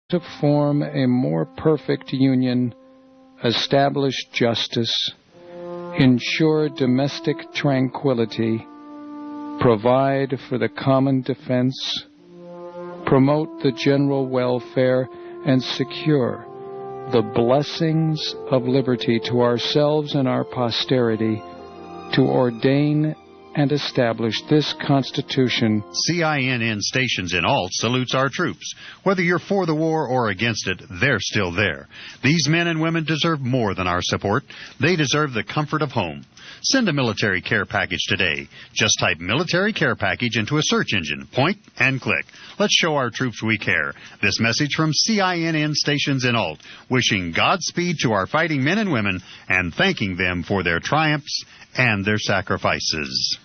to form a more perfect union, establish justice, ensure domestic tranquility, provide for the common defense, promote the general welfare, and secure the blessings of liberty to ourselves and our posterity, to ordain and establish this Constitution. CINN stations in Alt salutes our troops. Whether you're for the war or against it, they're still there. These men and women deserve more than our support. They deserve the comfort of home. Send a military care package today. Just type military care package into a search engine, point, and click. Let's show our troops we care. This message from CINN stations in Alt, wishing Godspeed to our fighting men and women and thanking them for their triumphs and their sacrifices.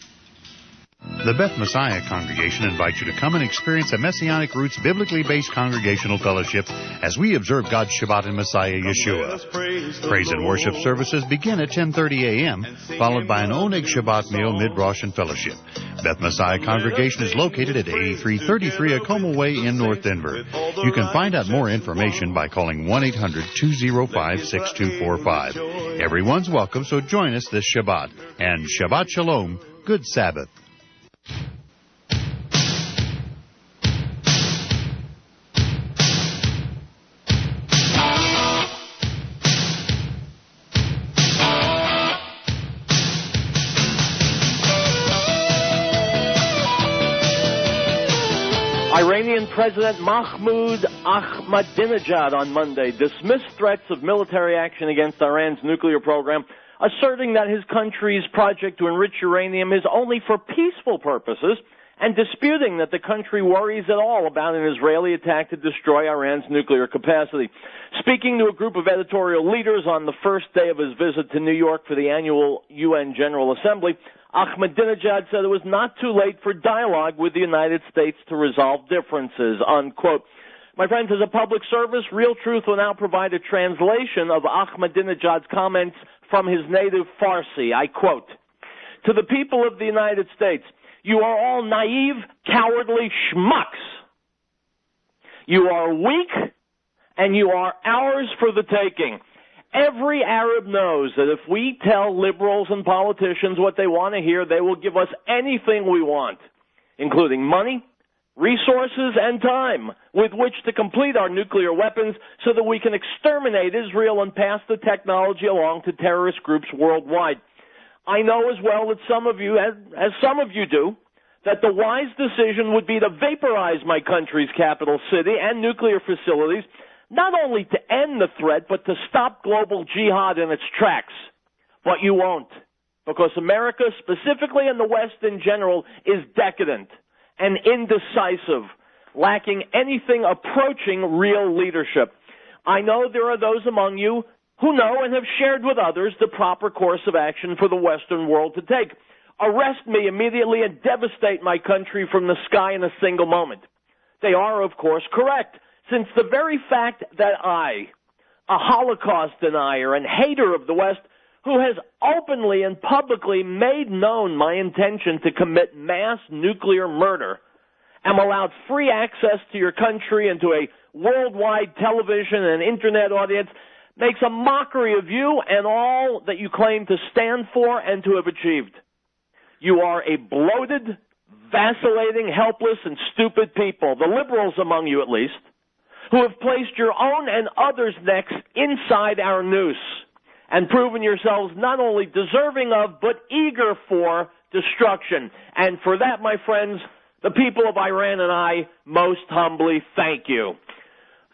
The Beth Messiah congregation invites you to come and experience a Messianic Roots biblically based congregational fellowship as we observe God's Shabbat in Messiah Yeshua. Praise and worship services begin at 10:30 a.m., followed by an Oneg Shabbat meal, mid-Rosh, and fellowship. Beth Messiah congregation is located at 8333 Acoma Way in North Denver. You can find out more information by calling 1-800-205-6245. Everyone's welcome, so join us this Shabbat. And Shabbat Shalom, good Sabbath. Iranian President Mahmoud Ahmadinejad on Monday dismissed threats of military action against Iran's nuclear program, asserting that his country's project to enrich uranium is only for peaceful purposes, and disputing that the country worries at all about an Israeli attack to destroy Iran's nuclear capacity. Speaking to a group of editorial leaders on the first day of his visit to New York for the annual UN General Assembly, Ahmadinejad said it was not too late for dialogue with the United States to resolve differences, unquote. My friends, as a public service, Real Truth will now provide a translation of Ahmadinejad's comments from his native Farsi. I quote, "To the people of the United States, you are all naive, cowardly schmucks. You are weak, and you are ours for the taking. Every Arab knows that if we tell liberals and politicians what they want to hear, they will give us anything we want, including money, resources, and time with which to complete our nuclear weapons so that we can exterminate Israel and pass the technology along to terrorist groups worldwide. I know as well that some of you, as some of you do, that the wise decision would be to vaporize my country's capital city and nuclear facilities, not only to end the threat, but to stop global jihad in its tracks. But you won't, because America, specifically in the West in general, is decadent and indecisive, lacking anything approaching real leadership. I know there are those among you who know and have shared with others the proper course of action for the Western world to take. Arrest me immediately and devastate my country from the sky in a single moment. They are, of course, correct, since the very fact that I, a Holocaust denier and hater of the West, who has openly and publicly made known my intention to commit mass nuclear murder, am allowed free access to your country and to a worldwide television and internet audience, makes a mockery of you and all that you claim to stand for and to have achieved. You are a bloated, vacillating, helpless, and stupid people, the liberals among you at least, who have placed your own and others' necks inside our noose and proven yourselves not only deserving of, but eager for destruction. And for that, my friends, the people of Iran and I most humbly thank you.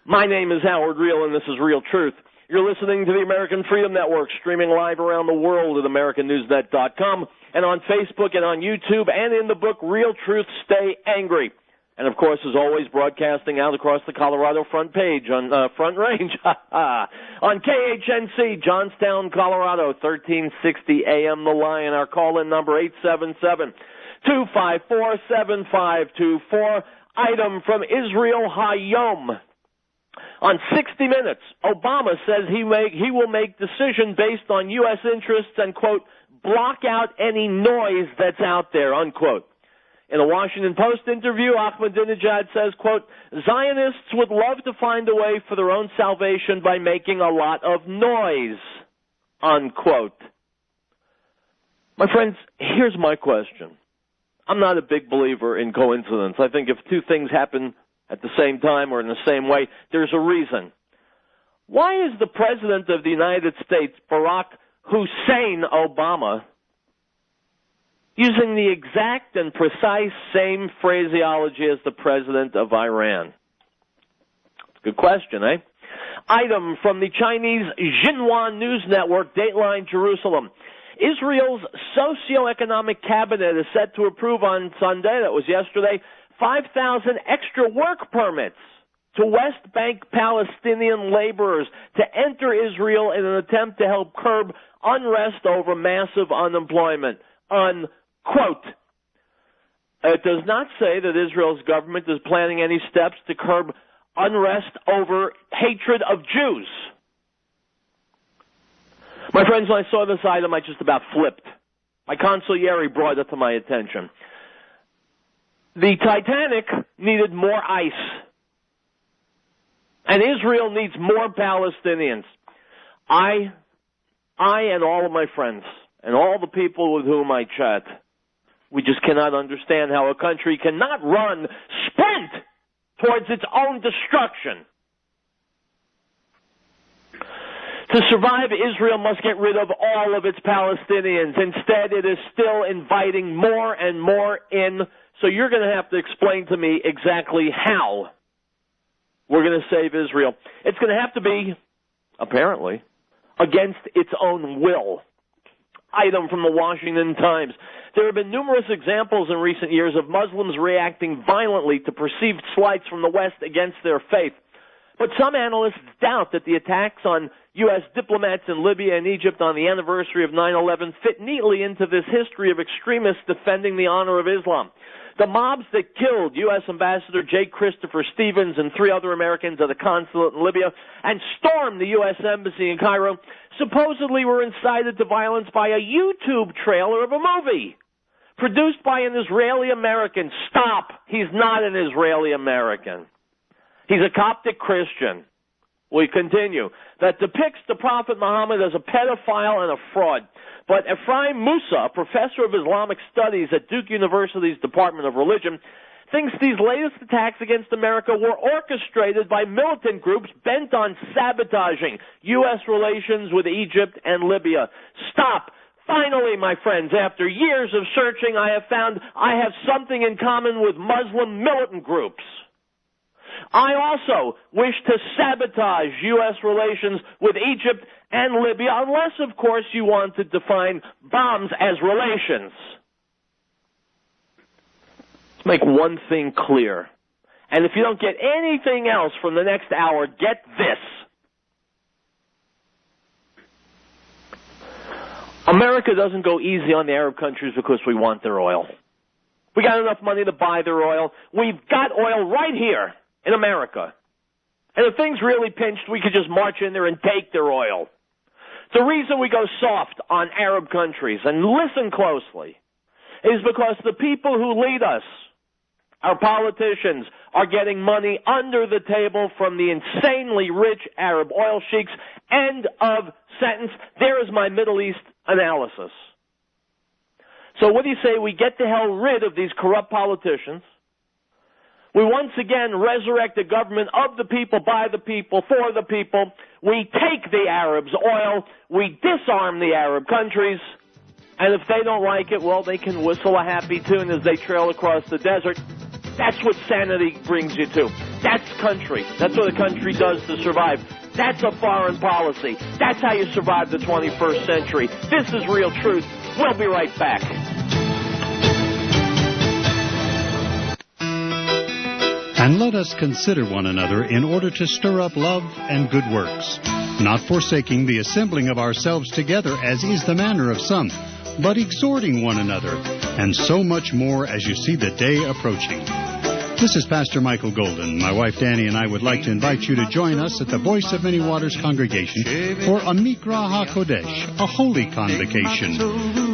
My name is Howard Riell, and this is Real Truth. You're listening to the American Freedom Network, streaming live around the world at AmericanNewsNet.com and on Facebook and on YouTube and in the book Real Truth, Stay Angry. And, of course, as always, broadcasting out across the Colorado Front Range on KHNC, Johnstown, Colorado, 1360 AM The Lion. Our call-in number 877-254-7524. Item from Israel Hayom. On 60 Minutes, Obama says he will make decision based on U.S. interests and, quote, block out any noise that's out there, unquote. In a Washington Post interview, Ahmadinejad says, quote, Zionists would love to find a way for their own salvation by making a lot of noise, unquote. My friends, here's my question. I'm not a big believer in coincidence. I think if two things happen at the same time or in the same way, there's a reason. Why is the President of the United States, Barack Hussein Obama, using the exact and precise same phraseology as the President of Iran? Good question, eh? Item from the Chinese Xinhua News Network, Dateline Jerusalem. Israel's socioeconomic cabinet is set to approve on Sunday, that was yesterday, 5,000 extra work permits to West Bank Palestinian laborers to enter Israel in an attempt to help curb unrest over massive unemployment, unquote. It does not say that Israel's government is planning any steps to curb unrest over hatred of Jews. My friends, when I saw this item, I just about flipped. My consigliere brought it to my attention. The Titanic needed more ice, and Israel needs more Palestinians. I and all of my friends and all the people with whom I chat, we just cannot understand how a country cannot sprint towards its own destruction. To survive, Israel must get rid of all of its Palestinians. Instead, it is still inviting more and more in. So you're going to have to explain to me exactly how we're going to save Israel. It's going to have to be, apparently, against its own will. Item from the Washington Times. There have been numerous examples in recent years of Muslims reacting violently to perceived slights from the West against their faith. But some analysts doubt that the attacks on U.S. diplomats in Libya and Egypt on the anniversary of 9/11 fit neatly into this history of extremists defending the honor of Islam. The mobs that killed U.S. Ambassador J. Christopher Stevens and 3 other Americans at a consulate in Libya and stormed the U.S. Embassy in Cairo supposedly were incited to violence by a YouTube trailer of a movie produced by an Israeli American. Stop! He's not an Israeli American. He's a Coptic Christian. We continue. That depicts the Prophet Muhammad as a pedophile and a fraud. But Ephraim Musa, a professor of Islamic studies at Duke University's Department of Religion, thinks these latest attacks against America were orchestrated by militant groups bent on sabotaging U.S. relations with Egypt and Libya. Stop. Finally, my friends, after years of searching, I have found I have something in common with Muslim militant groups. I also wish to sabotage U.S. relations with Egypt and Libya, unless, of course, you want to define bombs as relations. Let's make one thing clear. And if you don't get anything else from the next hour, get this. America doesn't go easy on the Arab countries because we want their oil. We got enough money to buy their oil. We've got oil right here in America. And if things really pinched, we could just march in there and take their oil. The reason we go soft on Arab countries, and listen closely, is because the people who lead us, our politicians, are getting money under the table from the insanely rich Arab oil sheiks. End of sentence. There is my Middle East analysis. So what do you say we get the hell rid of these corrupt politicians? We once again resurrect a government of the people, by the people, for the people. We take the Arabs' oil. We disarm the Arab countries. And if they don't like it, well, they can whistle a happy tune as they trail across the desert. That's what sanity brings you to. That's country. That's what a country does to survive. That's a foreign policy. That's how you survive the 21st century. This is Real Truth. We'll be right back. And let us consider one another in order to stir up love and good works, not forsaking the assembling of ourselves together, as is the manner of some, but exhorting one another, and so much more as you see the day approaching. This is Pastor Michael Golden. My wife Danny and I would like to invite you to join us at the Voice of Many Waters congregation for a Mikra HaKodesh, a holy convocation.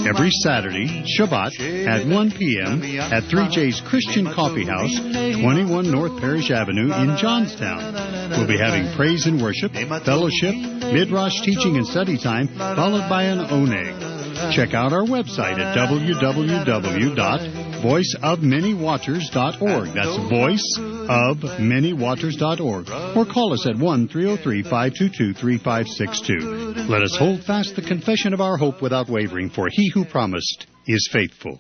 Every Saturday, Shabbat, at 1 p.m. at 3J's Christian Coffee House, 21 North Parish Avenue in Johnstown. We'll be having praise and worship, fellowship, midrash teaching and study time, followed by an oneg. Check out our website at www.voiceofmanywaters.org. That's voiceofmanywaters.org. Or call us at 1-303-522-3562. Let us hold fast the confession of our hope without wavering, for he who promised is faithful.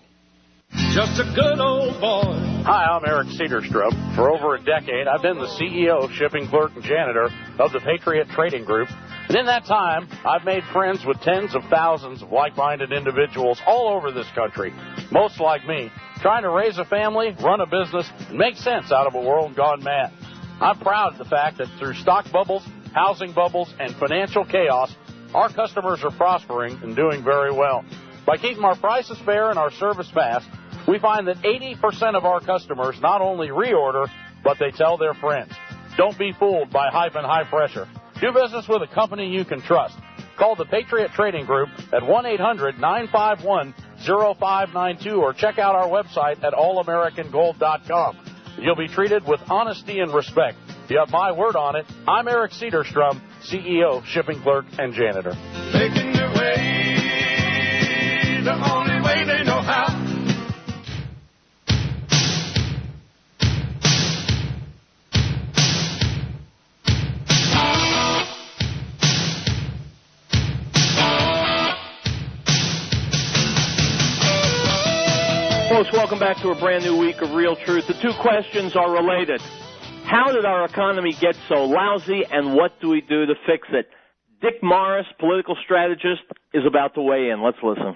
Just a good old boy. Hi, I'm Eric Cedarstrom. For over a decade, I've been the CEO, shipping clerk, and janitor of the Patriot Trading Group. And in that time, I've made friends with tens of thousands of like-minded individuals all over this country, most like me, trying to raise a family, run a business, and make sense out of a world gone mad. I'm proud of the fact that through stock bubbles, housing bubbles, and financial chaos, our customers are prospering and doing very well. By keeping our prices fair and our service fast, we find that 80% of our customers not only reorder, but they tell their friends. Don't be fooled by hype and high pressure. Do business with a company you can trust. Call the Patriot Trading Group at 1-800-951-0592 or check out our website at allamericangold.com. You'll be treated with honesty and respect. You have my word on it. I'm Eric Cedarstrom, CEO, shipping clerk, and janitor. Making their way the only way they know how. Folks, welcome back to a brand new week of Real Truth. The two questions are related. How did our economy get so lousy, and what do we do to fix it? Dick Morris, political strategist, is about to weigh in. Let's listen.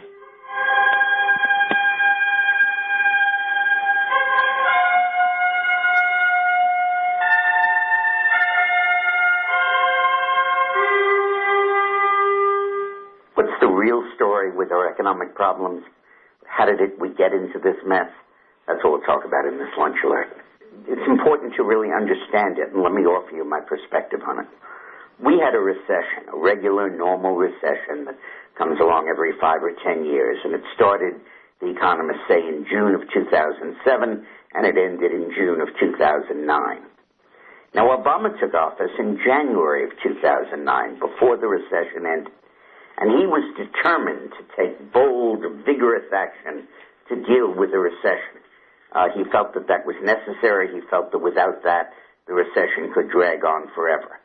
What's the real story with our economic problems? How did we get into this mess? That's what we'll talk about in this lunch alert. It's important to really understand it, and let me offer you my perspective on it. We had a recession, a regular, normal recession that comes along every 5 or 10 years, and it started, the economists say, in June of 2007, and it ended in June of 2009. Now, Obama took office in January of 2009, before the recession ended. And he was determined to take bold, vigorous action to deal with the recession. He felt that that was necessary. He felt that without that, the recession could drag on forever.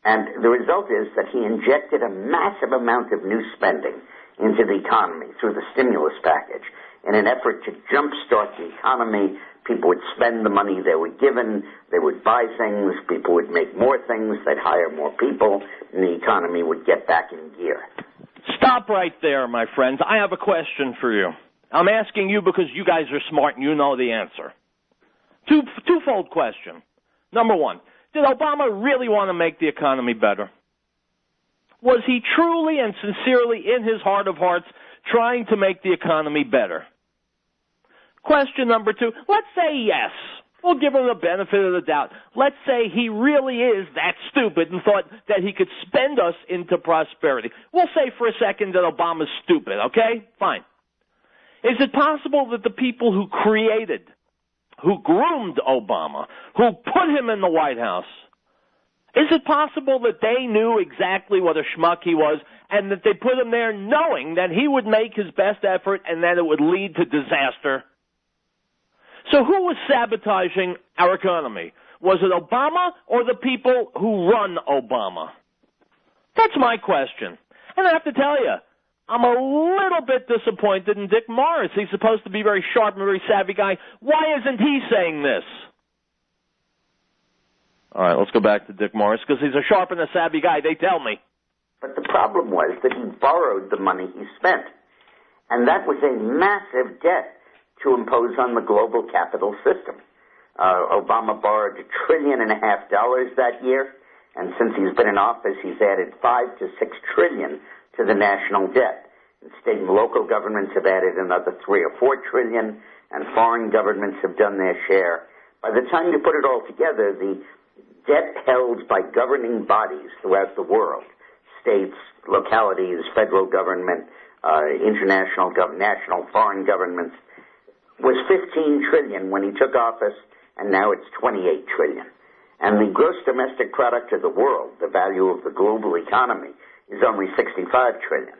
And the result is that he injected a massive amount of new spending into the economy through the stimulus package in an effort to jumpstart the economy. People would spend the money they were given. They would buy things. People would make more things. They'd hire more people. And the economy would get back in gear. Stop right there, my friends. I have a question for you. I'm asking you because you guys are smart and you know the answer. Twofold question. Number one, did Obama really want to make the economy better? Was he truly and sincerely, in his heart of hearts, trying to make the economy better? Question number two, let's say yes. We'll give him the benefit of the doubt. Let's say he really is that stupid and thought that he could spend us into prosperity. We'll say for a second that Obama's stupid, okay? Fine. Is it possible that the people who created, who groomed Obama, who put him in the White House, is it possible that they knew exactly what a schmuck he was and that they put him there knowing that he would make his best effort and that it would lead to disaster? So who was sabotaging our economy? Was it Obama or the people who run Obama? That's my question. And I have to tell you, I'm a little bit disappointed in Dick Morris. He's supposed to be a very sharp and very savvy guy. Why isn't he saying this? All right, let's go back to Dick Morris, because he's a sharp and a savvy guy, they tell me. But the problem was that he borrowed the money he spent. And that was a massive debt to impose on the global capital system. Obama borrowed $1.5 trillion that year, and since he's been in office, he's added $5 to $6 trillion to the national debt. And state and local governments have added another $3 or $4 trillion, and foreign governments have done their share. By the time you put it all together, the debt held by governing bodies throughout the world, states, localities, federal government, international, national, foreign governments, was $15 trillion when he took office, and now it's $28 trillion. And the gross domestic product of the world, the value of the global economy, is only $65 trillion.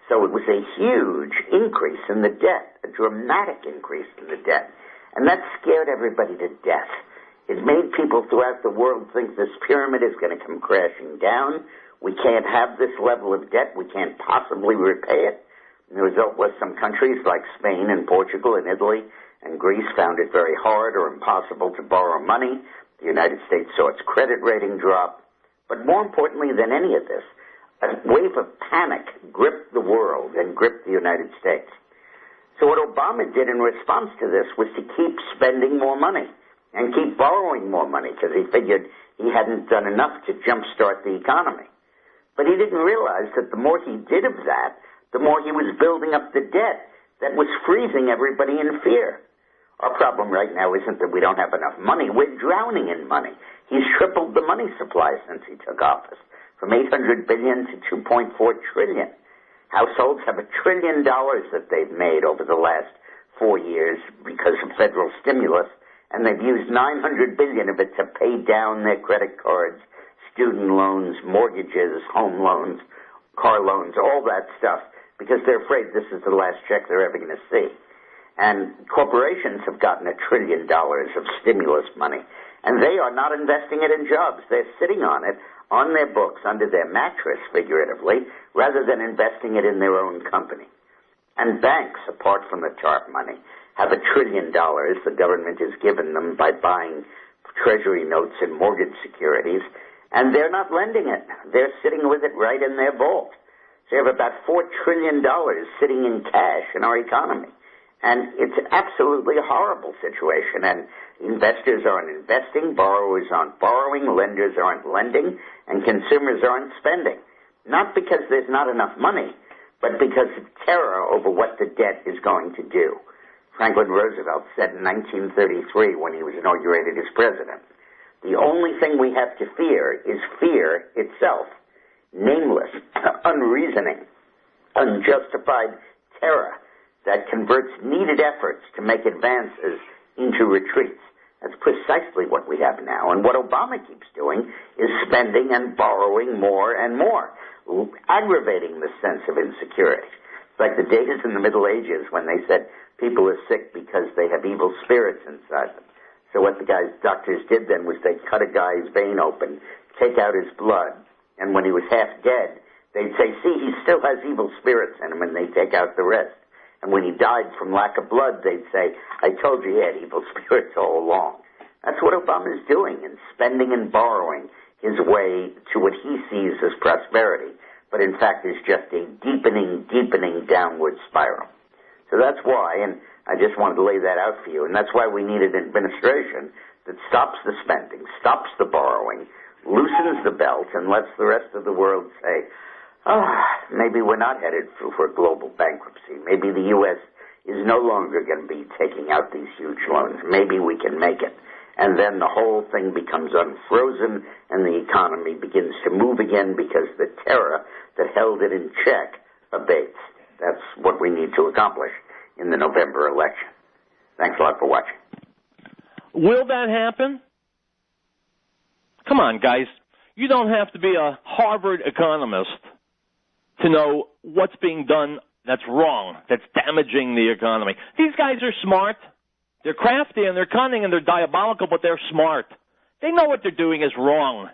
So it was a huge increase in the debt, a dramatic increase in the debt. And that scared everybody to death. It made people throughout the world think this pyramid is going to come crashing down. We can't have this level of debt. We can't possibly repay it. And the result was some countries like Spain and Portugal and Italy and Greece found it very hard or impossible to borrow money. The United States saw its credit rating drop. But more importantly than any of this, a wave of panic gripped the world and gripped the United States. So what Obama did in response to this was to keep spending more money and keep borrowing more money because he figured he hadn't done enough to jumpstart the economy. But he didn't realize that the more he did of that, the more he was building up the debt that was freezing everybody in fear. Our problem right now isn't that we don't have enough money. We're drowning in money. He's tripled the money supply since he took office, from $800 billion to $2.4 trillion. Households have $1 trillion that they've made over the last 4 years because of federal stimulus, and they've used $900 billion of it to pay down their credit cards, student loans, mortgages, home loans, car loans, all that stuff, because they're afraid this is the last check they're ever going to see. And corporations have gotten $1 trillion of stimulus money, and they are not investing it in jobs. They're sitting on it, on their books, under their mattress, figuratively, rather than investing it in their own company. And banks, apart from the TARP money, have $1 trillion the government has given them by buying treasury notes and mortgage securities, and they're not lending it. They're sitting with it right in their vault. So you have about $4 trillion sitting in cash in our economy. And it's absolutely a horrible situation. And investors aren't investing, borrowers aren't borrowing, lenders aren't lending, and consumers aren't spending. Not because there's not enough money, but because of terror over what the debt is going to do. Franklin Roosevelt said in 1933 when he was inaugurated as president, the only thing we have to fear is fear itself. Nameless, unreasoning, unjustified terror that converts needed efforts to make advances into retreats. That's precisely what we have now. And what Obama keeps doing is spending and borrowing more and more, aggravating the sense of insecurity. It's like the days in the Middle Ages when they said people are sick because they have evil spirits inside them. So what the doctors did then was they cut a guy's vein open, take out his blood, and when he was half dead, they'd say, see, he still has evil spirits in him, and they take out the rest. And when he died from lack of blood, they'd say, I told you he had evil spirits all along. That's what Obama's doing, and spending and borrowing his way to what he sees as prosperity, but in fact is just a deepening, deepening downward spiral. So that's why, and I just wanted to lay that out for you, and that's why we need an administration that stops the spending, stops the borrowing, loosens the belt, and lets the rest of the world say, maybe we're not headed for global bankruptcy. Maybe the U.S. is no longer going to be taking out these huge loans. Maybe we can make it. And then the whole thing becomes unfrozen and the economy begins to move again because the terror that held it in check abates. That's what we need to accomplish in the November election. Thanks a lot for watching. Will that happen? Come on, guys. You don't have to be a Harvard economist to know what's being done that's wrong, that's damaging the economy. These guys are smart. They're crafty and they're cunning and they're diabolical, but they're smart. They know what they're doing is wrong.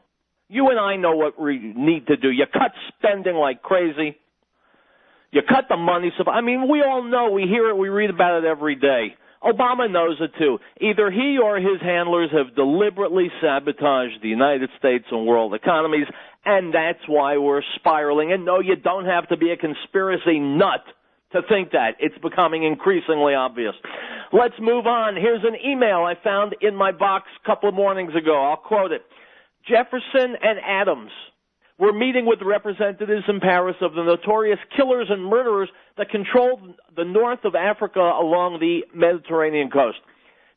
You and I know what we need to do. You cut spending like crazy. You cut the money. I mean, we all know. We hear it. We read about it every day. Obama knows it, too. Either he or his handlers have deliberately sabotaged the United States and world economies, and that's why we're spiraling. And no, you don't have to be a conspiracy nut to think that. It's becoming increasingly obvious. Let's move on. Here's an email I found in my box a couple of mornings ago. I'll quote it. Jefferson and Adams were meeting with representatives in Paris of the notorious killers and murderers that controlled the north of Africa along the Mediterranean coast.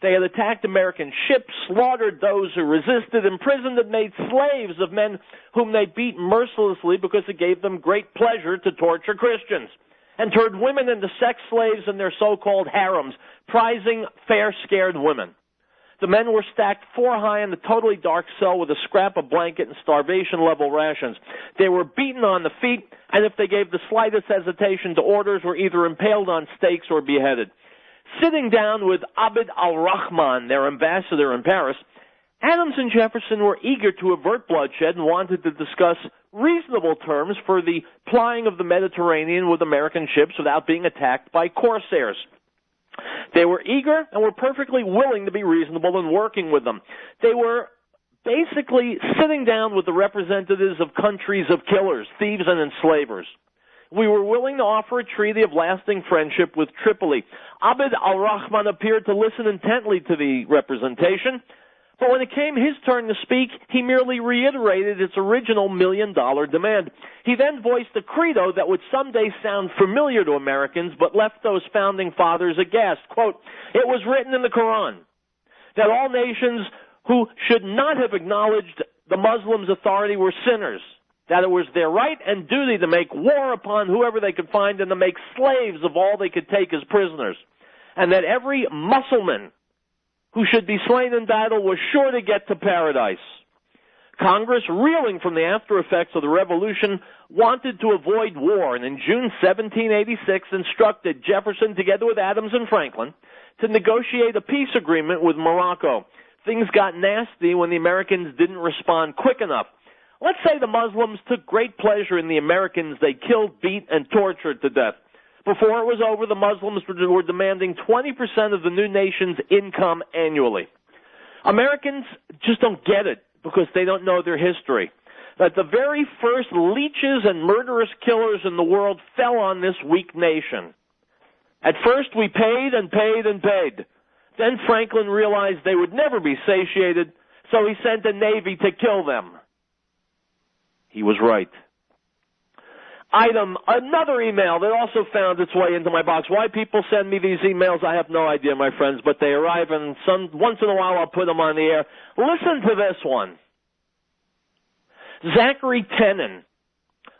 They had attacked American ships, slaughtered those who resisted, imprisoned and made slaves of men whom they beat mercilessly because it gave them great pleasure to torture Christians, and turned women into sex slaves in their so-called harems, prizing fair, scared women. The men were stacked 4 high in a totally dark cell with a scrap of blanket and starvation-level rations. They were beaten on the feet, and if they gave the slightest hesitation to orders, were either impaled on stakes or beheaded. Sitting down with Abd al-Rahman, their ambassador in Paris, Adams and Jefferson were eager to avert bloodshed and wanted to discuss reasonable terms for the plying of the Mediterranean with American ships without being attacked by corsairs. They were eager and were perfectly willing to be reasonable in working with them. They were basically sitting down with the representatives of countries of killers, thieves, and enslavers. We were willing to offer a treaty of lasting friendship with Tripoli. Abd al-Rahman appeared to listen intently to the representation, but when it came his turn to speak, he merely reiterated its original $1 million demand. He then voiced a credo that would someday sound familiar to Americans, but left those founding fathers aghast. Quote, "It was written in the Quran that all nations who should not have acknowledged the Muslims' authority were sinners, that it was their right and duty to make war upon whoever they could find and to make slaves of all they could take as prisoners, and that every Mussulman who should be slain in battle was sure to get to paradise." Congress, reeling from the after effects of the revolution, wanted to avoid war, and in June 1786 instructed Jefferson, together with Adams and Franklin, to negotiate a peace agreement with Morocco. Things got nasty when the Americans didn't respond quick enough. Let's say the Muslims took great pleasure in the Americans they killed, beat, and tortured to death. Before it was over, the Muslims were demanding 20% of the new nation's income annually. Americans just don't get it because they don't know their history. That the very first leeches and murderous killers in the world fell on this weak nation. At first, we paid and paid and paid. Then Franklin realized they would never be satiated, so he sent a navy to kill them. He was right. Item, another email that also found its way into my box. Why people send me these emails, I have no idea, my friends, but they arrive, and once in a while I'll put them on the air. Listen to this one. Zachary Tenen,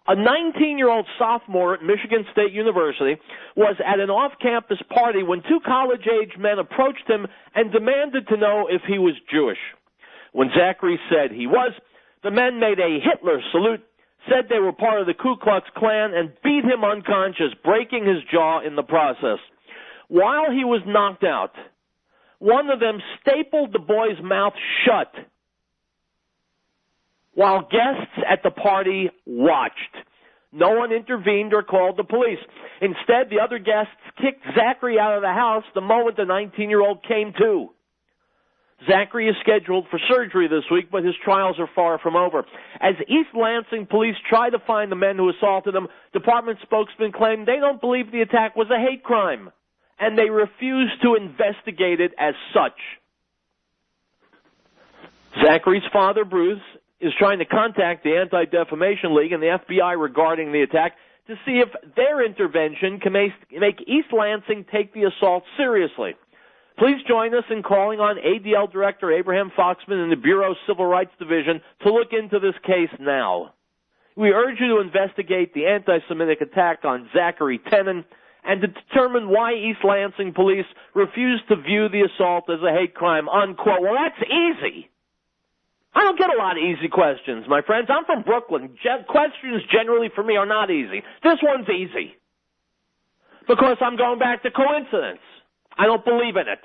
a 19-year-old sophomore at Michigan State University, was at an off-campus party when 2 college-age men approached him and demanded to know if he was Jewish. When Zachary said he was, the men made a Hitler salute, said they were part of the Ku Klux Klan, and beat him unconscious, breaking his jaw in the process. While he was knocked out, one of them stapled the boy's mouth shut while guests at the party watched. No one intervened or called the police. Instead, the other guests kicked Zachary out of the house the moment the 19-year-old came to. Zachary is scheduled for surgery this week, but his trials are far from over. As East Lansing police try to find the men who assaulted him, department spokesmen claim they don't believe the attack was a hate crime, and they refuse to investigate it as such. Zachary's father, Bruce, is trying to contact the Anti-Defamation League and the FBI regarding the attack to see if their intervention can make East Lansing take the assault seriously. Please join us in calling on ADL Director Abraham Foxman and the Bureau's Civil Rights Division to look into this case now. We urge you to investigate the anti-Semitic attack on Zachary Tenen and to determine why East Lansing police refused to view the assault as a hate crime, unquote. Well, that's easy. I don't get a lot of easy questions, my friends. I'm from Brooklyn. Questions generally for me are not easy. This one's easy because I'm going back to coincidence. I don't believe in it.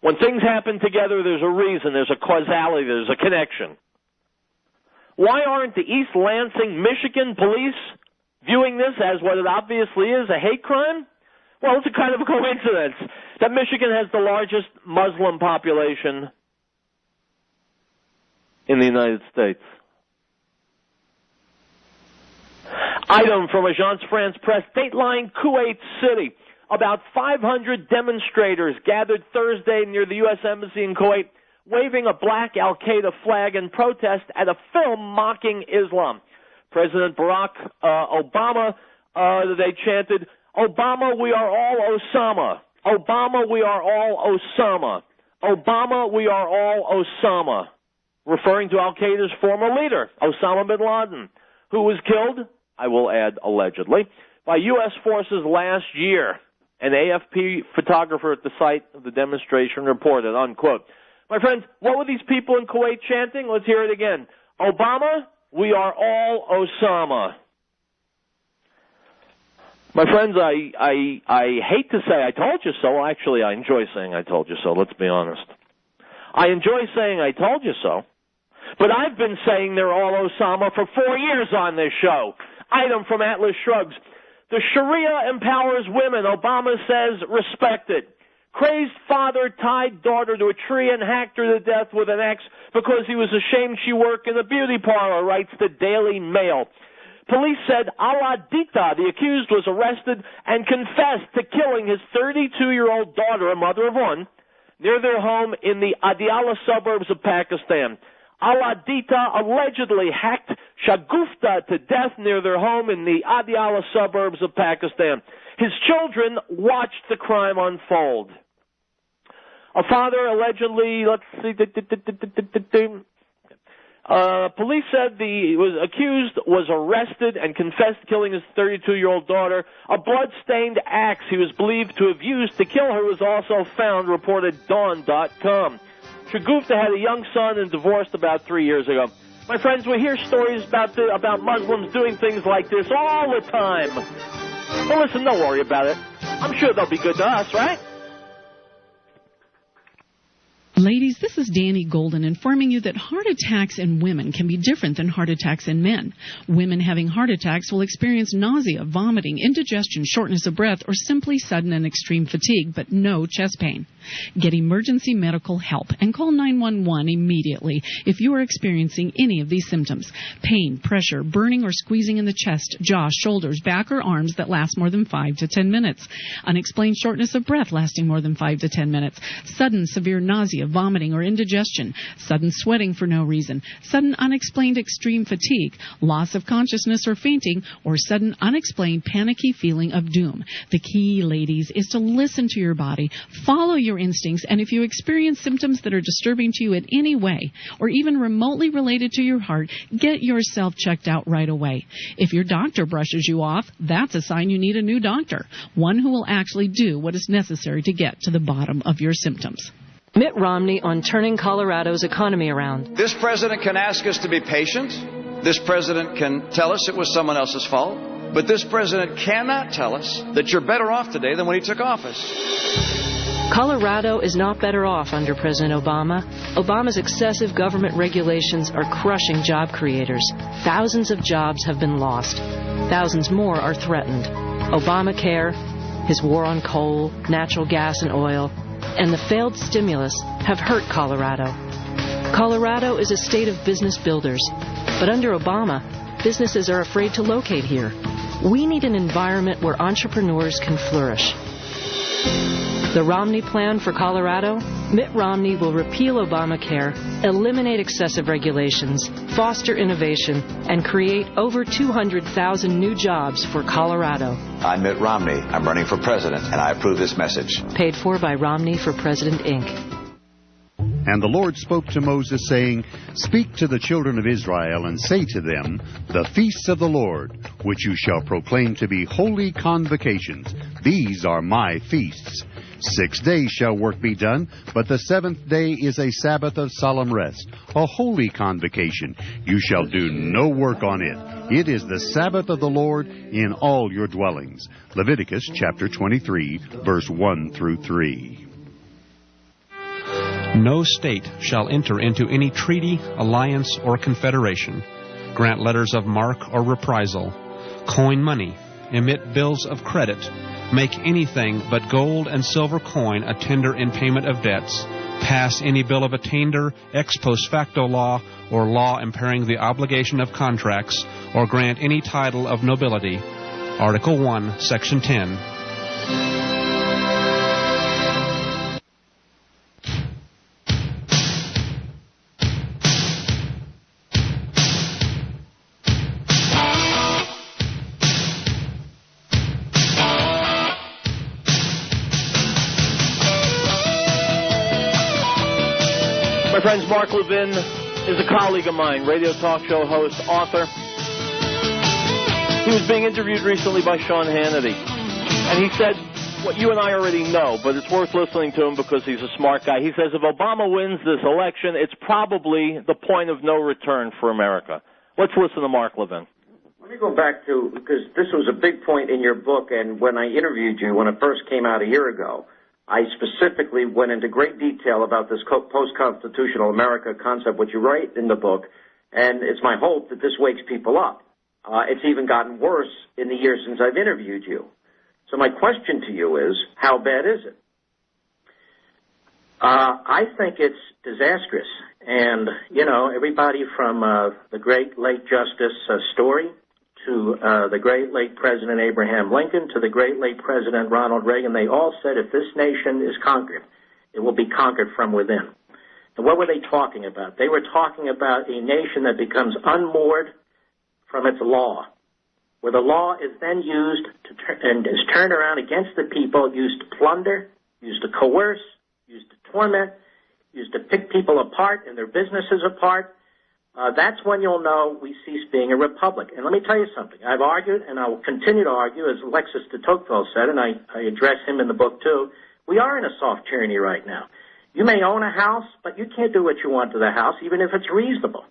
When things happen together, there's a reason, there's a causality, there's a connection. Why aren't the East Lansing, Michigan police viewing this as what it obviously is, a hate crime? Well, it's a kind of a coincidence that Michigan has the largest Muslim population in the United States. Item from Agence France Presse, Dateline, Kuwait City. About 500 demonstrators gathered Thursday near the U.S. Embassy in Kuwait, waving a black Al-Qaeda flag in protest at a film mocking Islam. President Barack Obama, they chanted, "Obama, we are all Osama." Obama, we are all Osama. Obama, we are all Osama. Referring to al-Qaeda's former leader, Osama bin Laden, who was killed, I will add allegedly, by U.S. forces last year. An AFP photographer at the site of the demonstration reported, unquote. My friends, what were these people in Kuwait chanting? Let's hear it again. Obama, we are all Osama. My friends, I hate to say I told you so. Actually, I enjoy saying I told you so, let's be honest. I enjoy saying I told you so. But I've been saying they're all Osama for 4 years on this show. Item from Atlas Shrugs. The Sharia empowers women. Obama says respect it. Crazed father tied daughter to a tree and hacked her to death with an axe because he was ashamed she worked in a beauty parlor, writes the Daily Mail. Police said Al-Adita, the accused, was arrested and confessed to killing his 32-year-old daughter, a mother of one, near their home in the Adiala suburbs of Pakistan. Al-Adita allegedly hacked Shagufta to death near their home in the Adiala suburbs of Pakistan. His children watched the crime unfold. A father allegedly, police said the accused was arrested and confessed to killing his 32-year-old daughter. A blood-stained axe he was believed to have used to kill her was also found, reported Dawn.com. Shagufta had a young son and divorced about 3 years ago. My friends, we hear stories about Muslims doing things like this all the time. Well, listen, don't worry about it. I'm sure they'll be good to us, right? Ladies, this is Danny Golden informing you that heart attacks in women can be different than heart attacks in men. Women having heart attacks will experience nausea, vomiting, indigestion, shortness of breath, or simply sudden and extreme fatigue, but no chest pain. Get emergency medical help and call 911 immediately if you are experiencing any of these symptoms. Pain, pressure, burning or squeezing in the chest, jaw, shoulders, back, or arms that last more than 5 to 10 minutes. Unexplained shortness of breath lasting more than 5 to 10 minutes. Sudden severe nausea, vomiting or indigestion, sudden sweating for no reason, sudden unexplained extreme fatigue, loss of consciousness or fainting, or sudden unexplained panicky feeling of doom. The key, ladies, is to listen to your body, follow your instincts, and if you experience symptoms that are disturbing to you in any way, or even remotely related to your heart, get yourself checked out right away. If your doctor brushes you off, that's a sign you need a new doctor, one who will actually do what is necessary to get to the bottom of your symptoms. Mitt Romney on turning Colorado's economy around. This president can ask us to be patient. This president can tell us it was someone else's fault. But this president cannot tell us that you're better off today than when he took office. Colorado is not better off under President Obama. Obama's excessive government regulations are crushing job creators. Thousands of jobs have been lost. Thousands more are threatened. Obamacare, his war on coal, natural gas and oil, and the failed stimulus have hurt Colorado. Colorado is a state of business builders, but under Obama, businesses are afraid to locate here. We need an environment where entrepreneurs can flourish. The Romney Plan for Colorado? Mitt Romney will repeal Obamacare, eliminate excessive regulations, foster innovation, and create over 200,000 new jobs for Colorado. I'm Mitt Romney. I'm running for president, and I approve this message. Paid for by Romney for President, Inc. And the Lord spoke to Moses, saying, Speak to the children of Israel, and say to them, The feasts of the Lord, which you shall proclaim to be holy convocations, these are my feasts. 6 days shall work be done, but the 7th day is a Sabbath of solemn rest, a holy convocation. You shall do no work on it. It is the Sabbath of the Lord in all your dwellings. Leviticus chapter 23, verse 1 through 3. No state shall enter into any treaty, alliance, or confederation, grant letters of marque or reprisal, coin money, emit bills of credit, make anything but gold and silver coin a tender in payment of debts, pass any bill of attainder, ex post facto law, or law impairing the obligation of contracts, or grant any title of nobility. Article 1, Section 10. Friends, Mark Levin is a colleague of mine, radio talk show host, author. He was being interviewed recently by Sean Hannity, and he said what you and I already know, but it's worth listening to him because he's a smart guy. He says if Obama wins this election, it's probably the point of no return for America. Let's listen to Mark Levin. Let me go back to, because this was a big point in your book, and when I interviewed you, when it first came out a year ago, I specifically went into great detail about this post-constitutional America concept, which you write in the book, and it's my hope that this wakes people up. It's even gotten worse in the years since I've interviewed you. So my question to you is, how bad is it? I think it's disastrous. And, you know, everybody from the great late Justice Story to the great late President Abraham Lincoln to the great late President Ronald Reagan, they all said if this nation is conquered, it will be conquered from within. And what were they talking about? They were talking about a nation that becomes unmoored from its law, where the law is then used and is turned around against the people, used to plunder, used to coerce, used to torment, used to pick people apart and their businesses apart. That's when you'll know we cease being a republic. And let me tell you something. I've argued, and I will continue to argue, as Alexis de Tocqueville said, and I address him in the book too, we are in a soft tyranny right now. You may own a house, but you can't do what you want to the house, even if it's reasonable.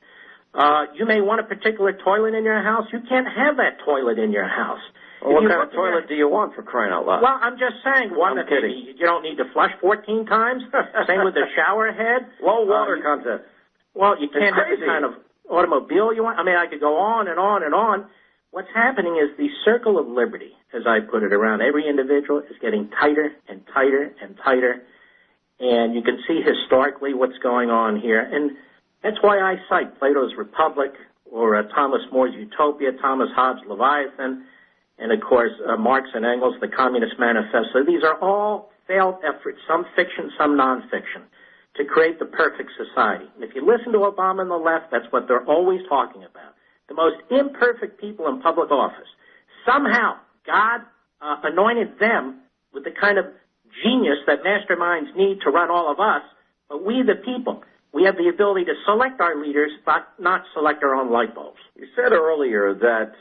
You may want a particular toilet in your house. You can't have that toilet in your house. Well, what kind of toilet do you want, for crying out loud? Well, I'm just saying, one that you don't need to flush 14 times. Same with the shower head. Low water content. Well, you can't have the kind of automobile you want. I mean, I could go on and on and on. What's happening is the circle of liberty, as I put it, around every individual is getting tighter and tighter and tighter. And you can see historically what's going on here. And that's why I cite Plato's Republic or Thomas More's Utopia, Thomas Hobbes' Leviathan, and, of course, Marx and Engels' The Communist Manifesto. These are all failed efforts, some fiction, some nonfiction, to create the perfect society. And if you listen to Obama and the left, that's what they're always talking about. The most imperfect people in public office. Somehow, God anointed them with the kind of genius that masterminds need to run all of us, but we, the people, we have the ability to select our leaders, but not select our own light bulbs. You said earlier that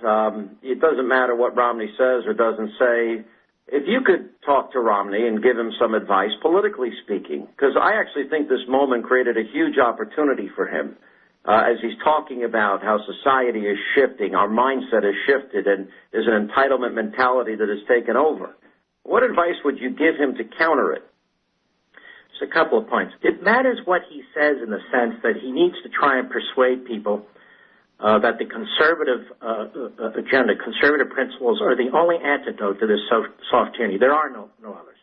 it doesn't matter what Romney says or doesn't say. If you could talk to Romney and give him some advice, politically speaking, because I actually think this moment created a huge opportunity for him as he's talking about how society is shifting, our mindset has shifted, and there's an entitlement mentality that has taken over. What advice would you give him to counter it? Just a couple of points. It matters what he says in the sense that he needs to try and persuade people that the conservative agenda, conservative principles are the only antidote to this soft tyranny. There are no others.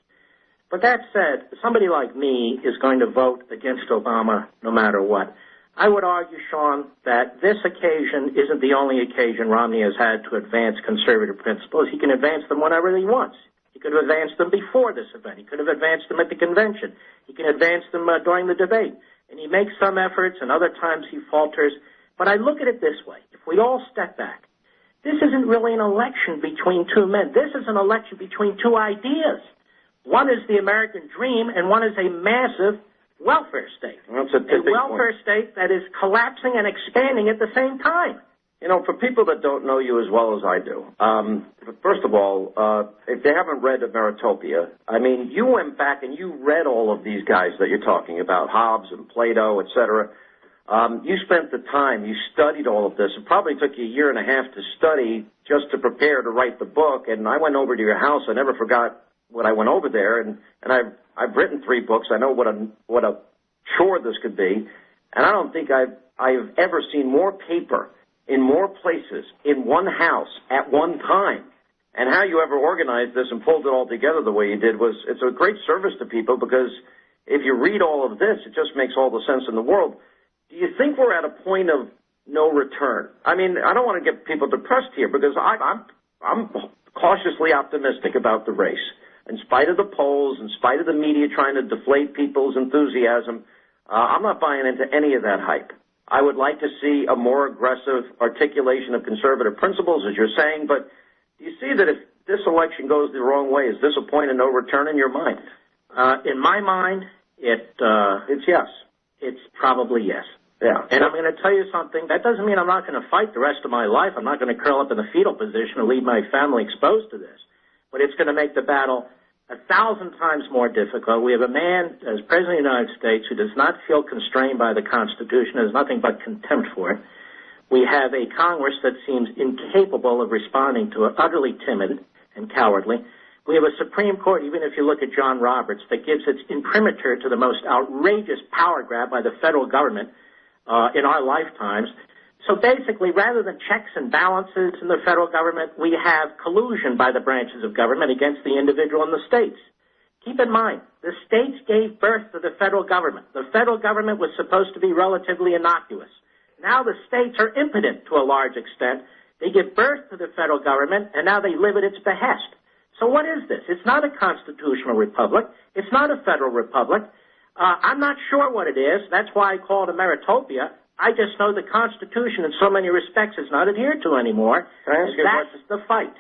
But that said, somebody like me is going to vote against Obama no matter what. I would argue, Sean, that this occasion isn't the only occasion Romney has had to advance conservative principles. He can advance them whenever he wants. He could have advanced them before this event. He could have advanced them at the convention. He can advance them during the debate. And he makes some efforts, and other times he falters. But I look at it this way. If we all step back, this isn't really an election between two men. This is an election between two ideas. One is the American dream, and one is a massive welfare state. That's a welfare state that is collapsing and expanding at the same time. You know, for people that don't know you as well as I do, first of all, if they haven't read Meritopia, I mean, you went back and you read all of these guys that you're talking about, Hobbes and Plato, etc. You spent the time, you studied all of this. It probably took you a year and a half to study just to prepare to write the book. And I went over to your house. I never forgot what I went over there. And I've written 3 books. I know what a chore this could be. And I don't think I've ever seen more paper in more places, in one house, at one time. And how you ever organized this and pulled it all together the way you did it's a great service to people, because if you read all of this, it just makes all the sense in the world. Do you think we're at a point of no return? I mean, I don't want to get people depressed here, because I'm cautiously optimistic about the race. In spite of the polls, in spite of the media trying to deflate people's enthusiasm, I'm not buying into any of that hype. I would like to see a more aggressive articulation of conservative principles, as you're saying, but do you see that if this election goes the wrong way, is this a point of no return in your mind? In my mind, it's yes. it's probably yes. Yeah. And I'm going to tell you something. That doesn't mean I'm not going to fight the rest of my life. I'm not going to curl up in the fetal position and leave my family exposed to this. But it's going to make the battle 1,000 times more difficult. We have a man as President of the United States who does not feel constrained by the Constitution, has nothing but contempt for it. We have a Congress that seems incapable of responding to it, utterly timid and cowardly. We have a Supreme Court, even if you look at John Roberts, that gives its imprimatur to the most outrageous power grab by the federal government in our lifetimes. So basically, rather than checks and balances in the federal government, we have collusion by the branches of government against the individual and the states. Keep in mind, the states gave birth to the federal government. The federal government was supposed to be relatively innocuous. Now the states are impotent to a large extent. They give birth to the federal government, and now they live at its behest. So what is this? It's not a constitutional republic. It's not a federal republic. I'm not sure what it is. That's why I call it a meritopia. I just know the Constitution in so many respects is not adhered to anymore. That's the fight.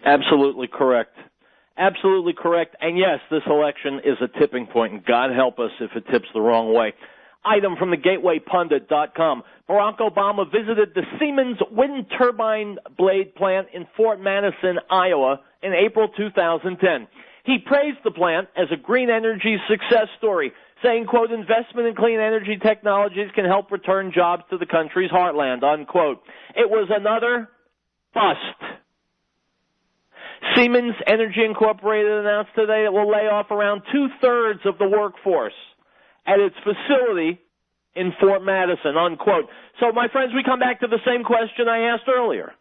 Absolutely correct. Absolutely correct. And yes, this election is a tipping point, and God help us if it tips the wrong way. Item from the GatewayPundit.com. Barack Obama visited the Siemens wind turbine blade plant in Fort Madison, Iowa in April 2010. He praised the plant as a green energy success story, saying, quote, investment in clean energy technologies can help return jobs to the country's heartland, unquote. It was another bust. Siemens Energy Incorporated announced today it will lay off around 2/3 of the workforce at its facility in Fort Madison, unquote. So, my friends, we come back to the same question I asked earlier.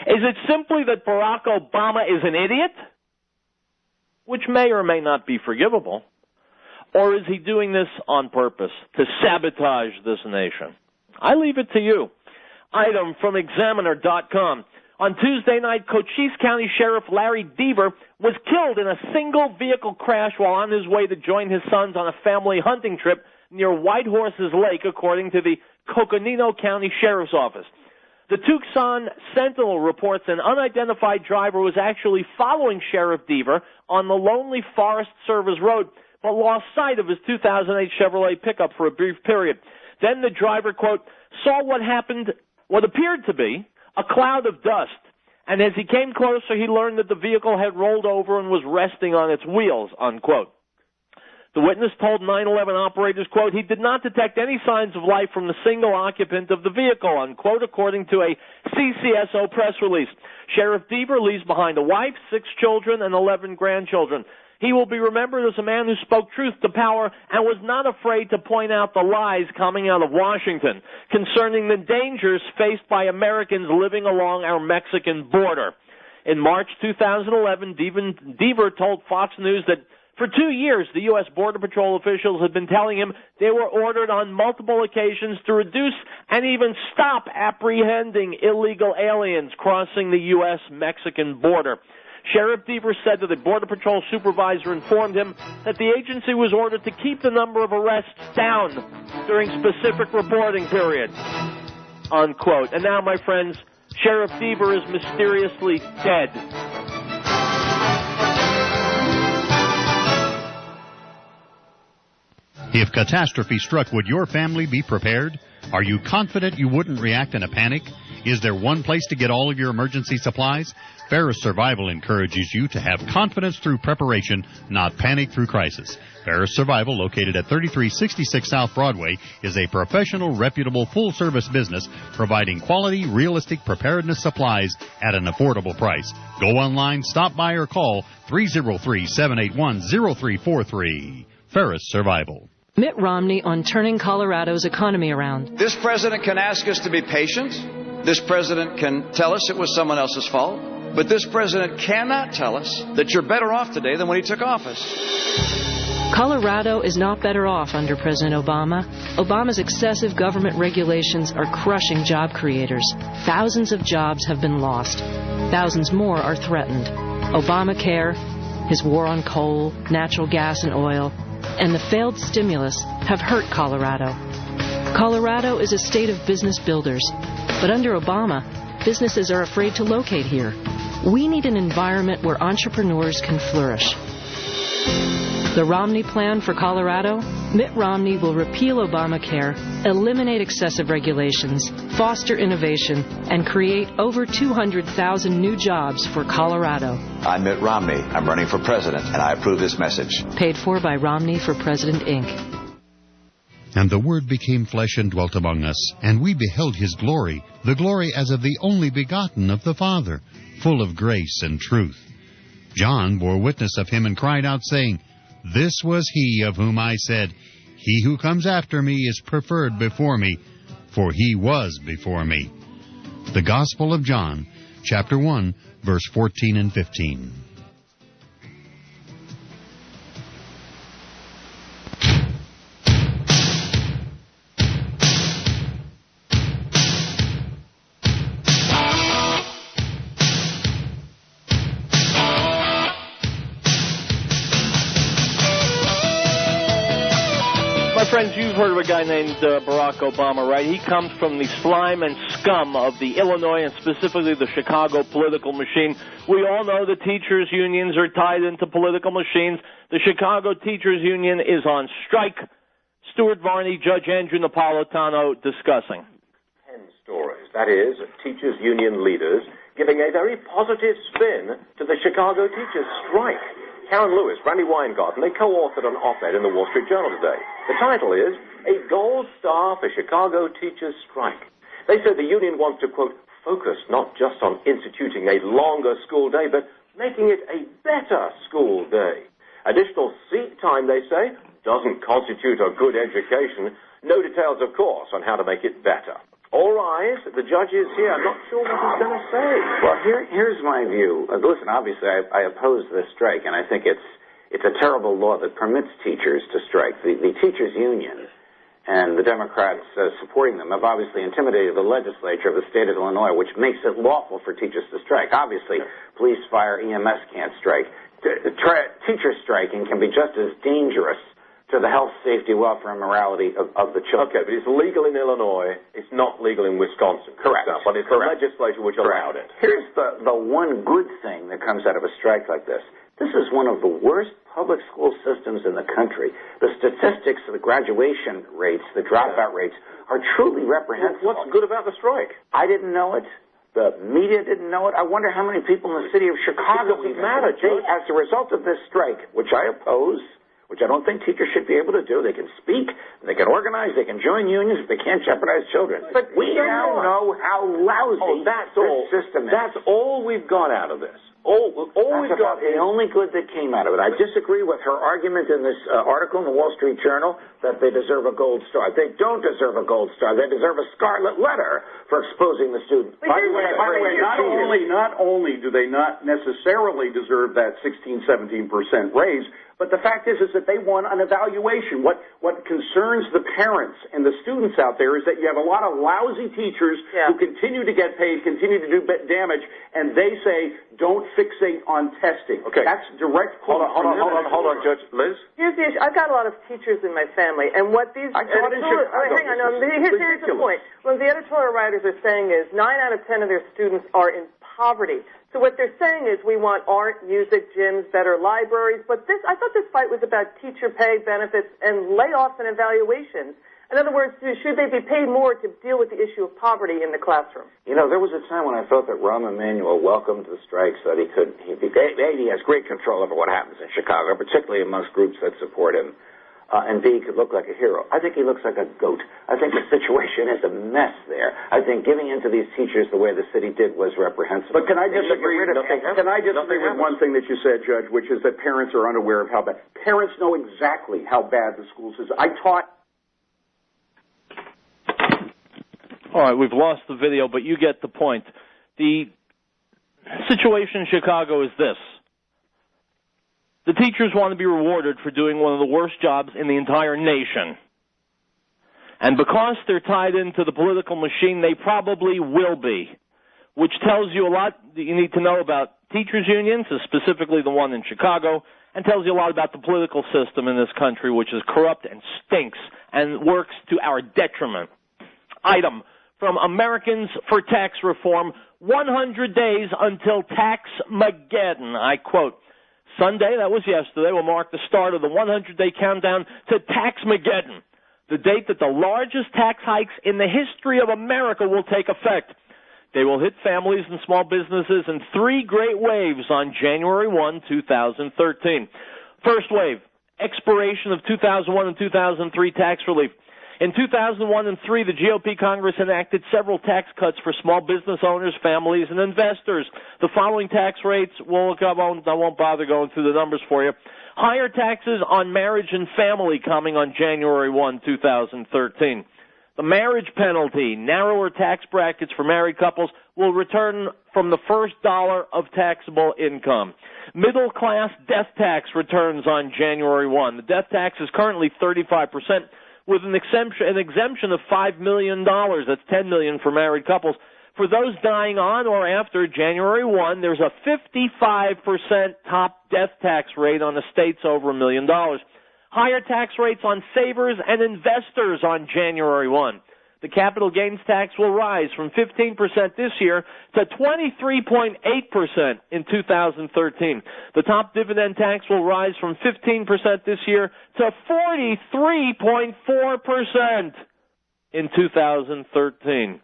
Is it simply that Barack Obama is an idiot, which may or may not be forgivable, or is he doing this on purpose to sabotage this nation? I leave it to you. Item from Examiner.com. On Tuesday night, Cochise County Sheriff Larry Deaver was killed in a single-vehicle crash while on his way to join his sons on a family hunting trip near White Horses Lake, according to the Coconino County Sheriff's Office. The Tucson Sentinel reports an unidentified driver was actually following Sheriff Deaver on the lonely Forest Service Road, but lost sight of his 2008 Chevrolet pickup for a brief period. Then the driver, quote, saw what appeared to be a cloud of dust, and as he came closer, he learned that the vehicle had rolled over and was resting on its wheels, unquote. The witness told 911 operators, quote, he did not detect any signs of life from the single occupant of the vehicle, unquote, according to a CCSO press release. Sheriff Deaver leaves behind a wife, 6 children, and 11 grandchildren. He will be remembered as a man who spoke truth to power and was not afraid to point out the lies coming out of Washington concerning the dangers faced by Americans living along our Mexican border. In March 2011, Deaver told Fox News that for 2 years, the U.S. Border Patrol officials had been telling him they were ordered on multiple occasions to reduce and even stop apprehending illegal aliens crossing the U.S.-Mexican border. Sheriff Deaver said that the Border Patrol supervisor informed him that the agency was ordered to keep the number of arrests down during specific reporting periods, unquote. And now, my friends, Sheriff Deaver is mysteriously dead. If catastrophe struck, would your family be prepared? Are you confident you wouldn't react in a panic? Is there one place to get all of your emergency supplies? Ferris Survival encourages you to have confidence through preparation, not panic through crisis. Ferris Survival, located at 3366 South Broadway, is a professional, reputable, full-service business providing quality, realistic preparedness supplies at an affordable price. Go online, stop by, or call 303-781-0343. Ferris Survival. Mitt Romney on turning Colorado's economy around. This president can ask us to be patient. This president can tell us it was someone else's fault. But this president cannot tell us that you're better off today than when he took office. Colorado is not better off under President Obama. Obama's excessive government regulations are crushing job creators. Thousands of jobs have been lost. Thousands more are threatened. Obamacare, his war on coal, natural gas, and oil, and the failed stimulus have hurt Colorado. Colorado is a state of business builders, but under Obama, businesses are afraid to locate here. We need an environment where entrepreneurs can flourish. The Romney Plan for Colorado? Mitt Romney will repeal Obamacare, eliminate excessive regulations, foster innovation, and create over 200,000 new jobs for Colorado. I'm Mitt Romney. I'm running for president, and I approve this message. Paid for by Romney for President, Inc. And the Word became flesh and dwelt among us, and we beheld his glory, the glory as of the only begotten of the Father, full of grace and truth. John bore witness of him and cried out, saying, This was he of whom I said, He who comes after me is preferred before me, for he was before me. The Gospel of John, chapter 1, verse 14 and 15. Friends, you've heard of a guy named Barack Obama, right? He comes from the slime and scum of the Illinois and specifically the Chicago political machine. We all know the teachers' unions are tied into political machines. The Chicago Teachers Union is on strike. Stuart Varney, Judge Andrew Napolitano discussing. 10 stories, that is, teachers' union leaders giving a very positive spin to the Chicago teachers' strike. Karen Lewis, Brandy Weingarten, they co-authored an op-ed in the Wall Street Journal today. The title is, A Gold Star for Chicago Teachers' Strike. They say the union wants to, quote, focus not just on instituting a longer school day, but making it a better school day. Additional seat time, they say, doesn't constitute a good education. No details, of course, on how to make it better. All rise. The judge is here. I'm not sure what he's going to say. Well, here's my view. Listen, obviously, I oppose this strike, and I think it's a terrible law that permits teachers to strike. The teachers' union and the Democrats supporting them have obviously intimidated the legislature of the state of Illinois, which makes it lawful for teachers to strike. Obviously, police, fire, EMS can't strike. Teacher striking can be just as dangerous to the health, safety, welfare, and morality of the children. Okay, but it's legal in Illinois. It's not legal in Wisconsin. Correct. But it's Correct. the legislature which allowed it. Here's the one good thing that comes out of a strike like this. This is one of the worst public school systems in the country. The statistics of the graduation rates, the dropout rates, are truly reprehensible. What's good about the strike? I didn't know it. The media didn't know it. I wonder how many people in the city of Chicago It doesn't matter, Judge. As a result of this strike, which I oppose, which I don't think teachers should be able to do. They can speak, they can organize, they can join unions, but they can't jeopardize children. But we now know how lousy this system is. That's all we've got out of this. All we've got the only good that came out of it. I disagree with her argument in this article in the Wall Street Journal that they deserve a gold star. They don't deserve a gold star. They deserve a scarlet letter for exposing the student. By the way, not only do they not necessarily deserve that 16-17% raise, but the fact is that they won an evaluation. What concerns the parents and the students out there is that you have a lot of lousy teachers who continue to get paid, continue to do damage, and they say, don't fixate on testing. Okay. That's direct quote. Hold on, Judge. Liz? Here's the issue. I've got a lot of teachers in my family, and what these... I taught in Chicago. Hang on. Here's the point. What the editorial writers are saying is 9 out of 10 of their students are in poverty. So what they're saying is we want art, music, gyms, better libraries. But I thought this fight was about teacher pay, benefits, and layoffs and evaluations. In other words, should they be paid more to deal with the issue of poverty in the classroom? You know, there was a time when I thought that Rahm Emanuel welcomed the strike so that he has great control over what happens in Chicago, particularly amongst groups that support him. And B, he could look like a hero. I think he looks like a goat. I think the situation is a mess there. I think giving in to these teachers the way the city did was reprehensible. But can I disagree with one thing that you said, Judge, which is that parents are unaware of how bad. Parents know exactly how bad the schools is. I taught... All right, we've lost the video, but you get the point. The situation in Chicago is this. The teachers want to be rewarded for doing one of the worst jobs in the entire nation. And because they're tied into the political machine, they probably will be, which tells you a lot that you need to know about teachers' unions, specifically the one in Chicago, and tells you a lot about the political system in this country, which is corrupt and stinks and works to our detriment. Item from Americans for Tax Reform, 100 days until Tax-Mageddon. I quote, Sunday, that was yesterday, will mark the start of the 100-day countdown to Taxmageddon, the date that the largest tax hikes in the history of America will take effect. They will hit families and small businesses in 3 great waves on January 1, 2013. First wave, expiration of 2001 and 2003 tax relief. In 2001 and 2003, the GOP Congress enacted several tax cuts for small business owners, families, and investors. The following tax rates, I won't bother going through the numbers for you. Higher taxes on marriage and family coming on January 1, 2013. The marriage penalty, narrower tax brackets for married couples, will return from the first dollar of taxable income. Middle-class death tax returns on January 1. The death tax is currently 35%, with an exemption of $5 million. That's $10 million for married couples. For those dying on or after January 1, there's a 55% top death tax rate on estates over $1 million. Higher tax rates on savers and investors on January 1. The capital gains tax will rise from 15% this year to 23.8% in 2013. The top dividend tax will rise from 15% this year to 43.4% in 2013.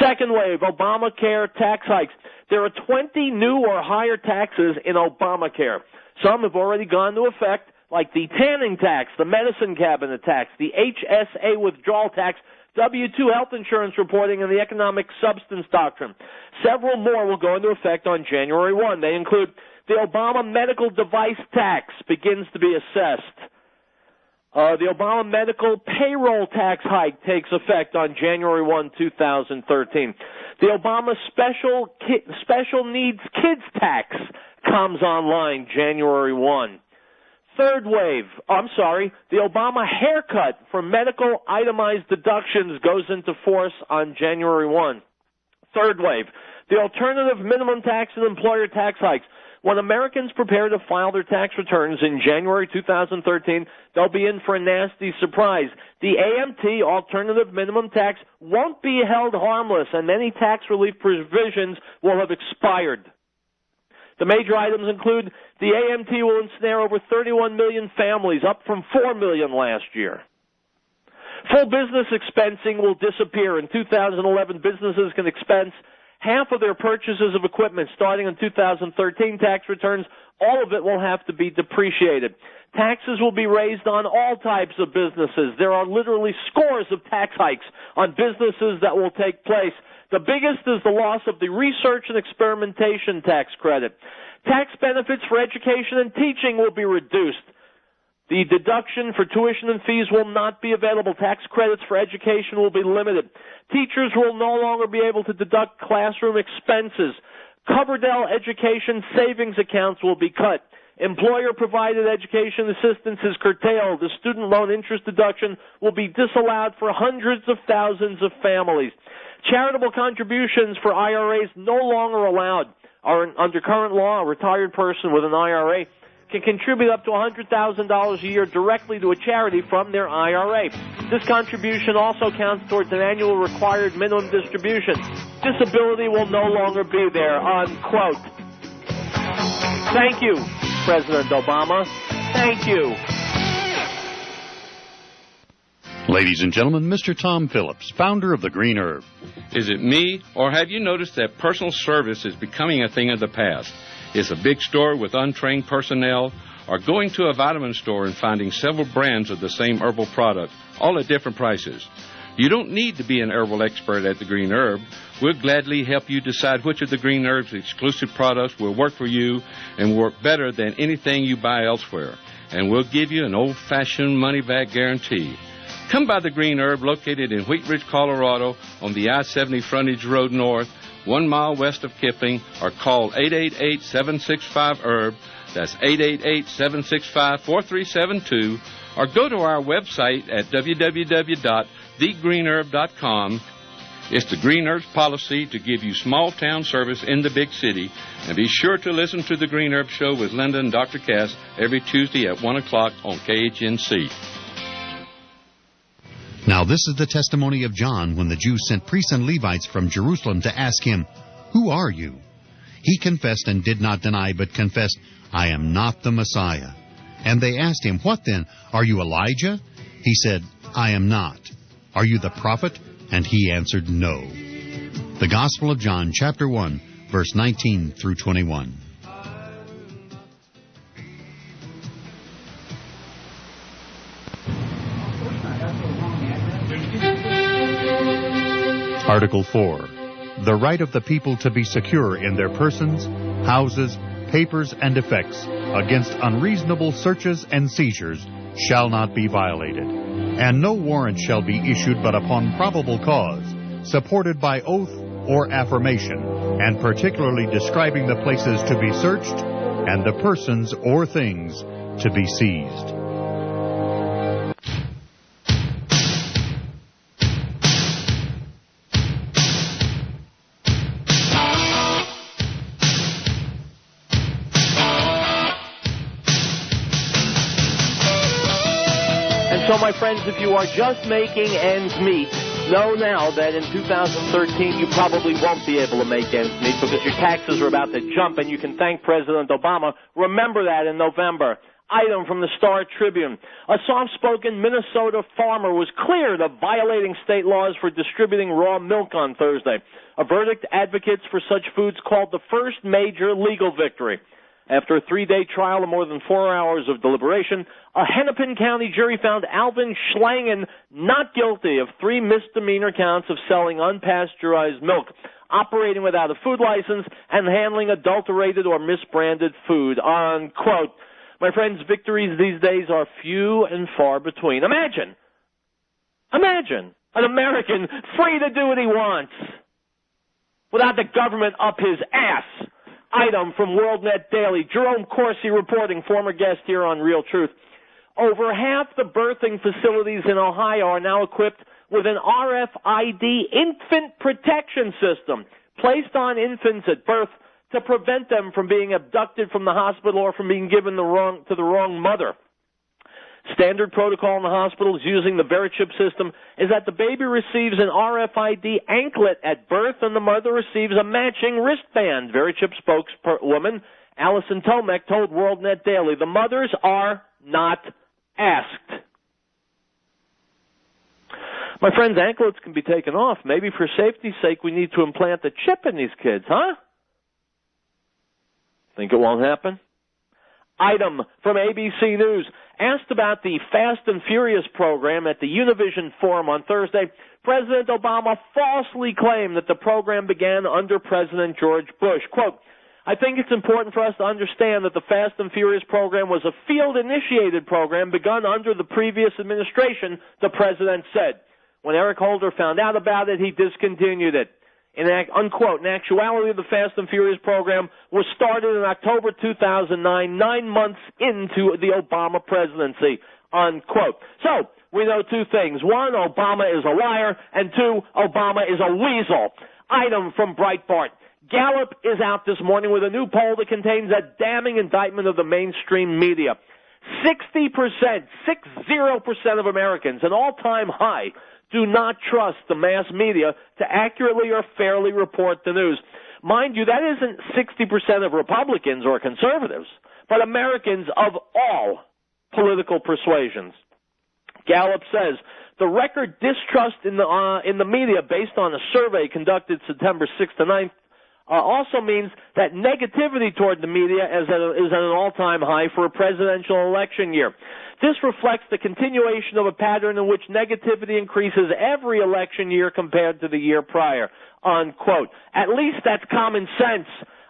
Second wave, Obamacare tax hikes. There are 20 new or higher taxes in Obamacare. Some have already gone to effect, like the tanning tax, the medicine cabinet tax, the HSA withdrawal tax, W-2 health insurance reporting, and the economic substance doctrine. Several more will go into effect on January 1. They include the Obama medical device tax begins to be assessed. The Obama medical payroll tax hike takes effect on January 1, 2013. The Obama special needs kids tax comes online January 1. Third wave, the Obama haircut for medical itemized deductions goes into force on January 1. Third wave, the alternative minimum tax and employer tax hikes. When Americans prepare to file their tax returns in January 2013, they'll be in for a nasty surprise. The AMT, alternative minimum tax, won't be held harmless, and many tax relief provisions will have expired. The major items include the AMT will ensnare over 31 million families, up from 4 million last year. Full business expensing will disappear. In 2011, businesses can expense half of their purchases of equipment. Starting in 2013 tax returns, all of it will have to be depreciated. Taxes will be raised on all types of businesses. There are literally scores of tax hikes on businesses that will take place. The biggest is the loss of the research and experimentation tax credit. Tax benefits for education and teaching will be reduced. The deduction for tuition and fees will not be available. Tax credits for education will be limited. Teachers will no longer be able to deduct classroom expenses. Coverdell education savings accounts will be cut. Employer-provided education assistance is curtailed. The student loan interest deduction will be disallowed for hundreds of thousands of families. Charitable contributions for IRAs no longer allowed. Under current law, a retired person with an IRA can contribute up to $100,000 a year directly to a charity from their IRA. This contribution also counts towards an annual required minimum distribution. Disability will no longer be there, unquote. Thank you, President Obama. Thank you. Ladies and gentlemen, Mr. Tom Phillips, founder of the Green Herb. Is it me, or have you noticed that personal service is becoming a thing of the past? Is a big store with untrained personnel, or going to a vitamin store and finding several brands of the same herbal product, all at different prices? You don't need to be an herbal expert at the Green Herb. We'll gladly help you decide which of the Green Herb's exclusive products will work for you and work better than anything you buy elsewhere. And we'll give you an old-fashioned money-back guarantee. Come by the Green Herb, located in Wheat Ridge, Colorado, on the I-70 frontage road north, 1 mile west of Kipling, or call 888-765-HERB. That's 888-765-4372. Or go to our website at www.thegreenherb.com. It's the Green Herb's policy to give you small-town service in the big city. And be sure to listen to the Green Herb Show with Linda and Dr. Cass every Tuesday at 1 o'clock on KHNC. Now this is the testimony of John when the Jews sent priests and Levites from Jerusalem to ask him, "Who are you?" He confessed and did not deny, but confessed, I am not the Messiah. And they asked him, What then? Are you Elijah? He said, I am not. Are you the prophet? And he answered, No. The Gospel of John, chapter 1, verse 19 through 21. Article 4. The right of the people to be secure in their persons, houses, papers, and effects against unreasonable searches and seizures shall not be violated, and no warrant shall be issued but upon probable cause, supported by oath or affirmation, and particularly describing the places to be searched and the persons or things to be seized. So, my friends, if you are just making ends meet, know now that in 2013 you probably won't be able to make ends meet because your taxes are about to jump, and you can thank President Obama. Remember that in November. Item from the Star Tribune. A soft-spoken Minnesota farmer was cleared of violating state laws for distributing raw milk on Thursday. A verdict advocates for such foods called the first major legal victory. After a 3-day trial and more than 4 hours of deliberation, a Hennepin County jury found Alvin Schlangen not guilty of 3 misdemeanor counts of selling unpasteurized milk, operating without a food license, and handling adulterated or misbranded food, unquote. My friends, victories these days are few and far between. Imagine an American free to do what he wants without the government up his ass. Item from WorldNet Daily. Jerome Corsi reporting, former guest here on Real Truth. Over half the birthing facilities in Ohio are now equipped with an RFID infant protection system placed on infants at birth to prevent them from being abducted from the hospital or from being given to the wrong mother. Standard protocol in the hospitals using the Verichip system is that the baby receives an RFID anklet at birth and the mother receives a matching wristband. Verichip spokeswoman Allison Tomek told WorldNet Daily, the mothers are not asked. My friends, anklets can be taken off. Maybe for safety's sake we need to implant a chip in these kids, huh? Think it won't happen? Item from ABC News. Asked about the Fast and Furious program at the Univision Forum on Thursday, President Obama falsely claimed that the program began under President George Bush. Quote, I think it's important for us to understand that the Fast and Furious program was a field-initiated program begun under the previous administration, the president said. When Eric Holder found out about it, he discontinued it. Unquote. In actuality, the Fast and Furious program was started in October 2009, 9 months into the Obama presidency. Unquote. So, we know 2 things. 1, Obama is a liar, and 2, Obama is a weasel. Item from Breitbart. Gallup is out this morning with a new poll that contains a damning indictment of the mainstream media. 60% of Americans, an all-time high, do not trust the mass media to accurately or fairly report the news. Mind you, that isn't 60% of Republicans or conservatives, but Americans of all political persuasions. Gallup says the record distrust in the media based on a survey conducted September 6th to 9th also means that negativity toward the media is at an all-time high for a presidential election year. This reflects the continuation of a pattern in which negativity increases every election year compared to the year prior, unquote. At least that's common sense.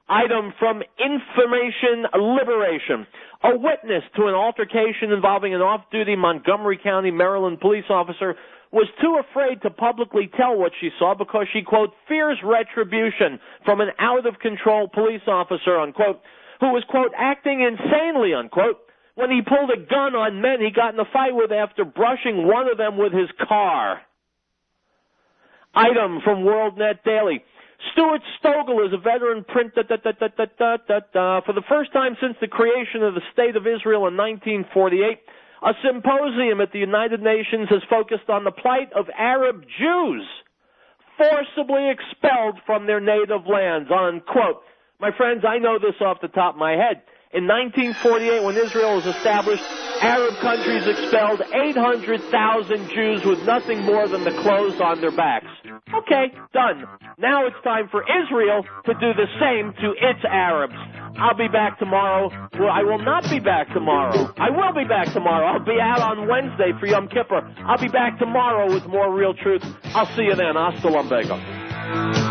Item from Information Liberation. A witness to an altercation involving an off-duty Montgomery County, Maryland police officer was too afraid to publicly tell what she saw because she, quote, fears retribution from an out-of-control police officer, unquote, who was, quote, acting insanely, unquote, when he pulled a gun on men he got in a fight with after brushing one of them with his car. Item from WorldNet Daily. Stuart Stogel is a veteran print for the first time since the creation of the State of Israel in 1948. A symposium at the United Nations has focused on the plight of Arab Jews forcibly expelled from their native lands, unquote. My friends, I know this off the top of my head. In 1948, when Israel was established, Arab countries expelled 800,000 Jews with nothing more than the clothes on their backs. Okay, done. Now it's time for Israel to do the same to its Arabs. I'll be back tomorrow. Well, I will not be back tomorrow. I will be back tomorrow. I'll be out on Wednesday for Yom Kippur. I'll be back tomorrow with more Real Truth. I'll see you then. Hasta luego.